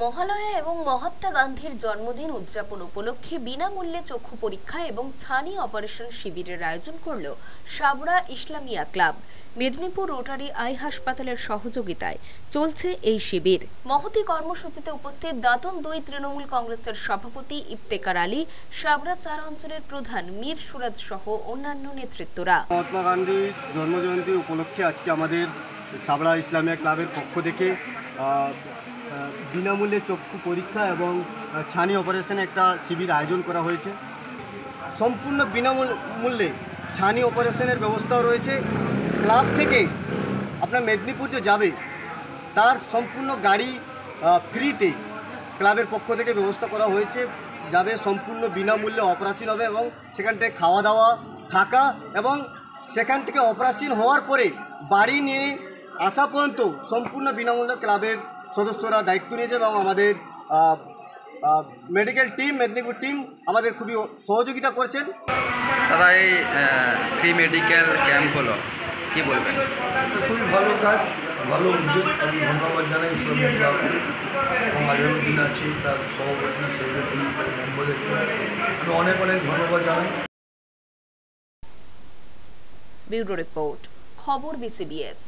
মহালয়া এবং মহাত্মা গান্ধীর জন্মদিন উদযাপন উপলক্ষে বিনামূল্যে চক্ষু পরীক্ষা এবং ছানি অপারেশন শিবিরের আয়োজন করল Sabra Islamia club. Medinipur rotary eye হাসপাতালের সহযোগিতায় চলছে এই শিবির। মহতী কর্মসূচিতে উপস্থিত দাঁতন 2 তৃণমূল কংগ্রেসের সভাপতি ইফতেখার আলী, সাবরা 4 অঞ্চলের প্রধান মীর সুরাজ সহ অন্যান্য নেতৃত্বরা। মহাত্মা গান্ধীর জন্মজয়ন্তী উপলক্ষে আজকে আমাদের সাবরা ইসলামিয়া ক্লাবের পক্ষ থেকে বিনামূল্যে চক্ষু পরীক্ষা এবং ছানি অপারেশনে একটা শিবির আয়োজন করা হয়েছে। সম্পূর্ণ বিনামূল্যে ছানি অপারেশনের ব্যবস্থাও রয়েছে। ক্লাব থেকে আপনার মেদিনীপুর যে যাবে তার সম্পূর্ণ গাড়ি ফ্রিতে ক্লাবের পক্ষ থেকে ব্যবস্থা করা হয়েছে। যাবে সম্পূর্ণ বিনামূল্যে অপারেশন হবে এবং সেখান থেকে খাওয়া দাওয়া থাকা এবং সেখান থেকে অপারেশন হওয়ার পরে বাড়ি নিয়ে আসা পর্যন্ত সম্পূর্ণ বিনামূল্যে ক্লাবের সদস্যরা দায়িত্ব নিয়েছে এবং আমাদের মেডিকেল টিম, মেদিনীপুর টিম আমাদের খুবই সহযোগিতা করছেন। দাদা, এই ফ্রি মেডিকেল ক্যাম্প হলো, কী বলবেন? খুবই ভালো কাজ, ভালো উদ্যোগ। আমি ধন্যবাদ জানাই ইসলামিক ক্লাব এবং আজহারুদ্দিন আছে, তার সভাপতি, সেক্রেটারি, তার মেম্বারদেরকে আমি অনেক অনেক ধন্যবাদ জানাই। ব্যুরো রিপোর্ট, খবর BCBS।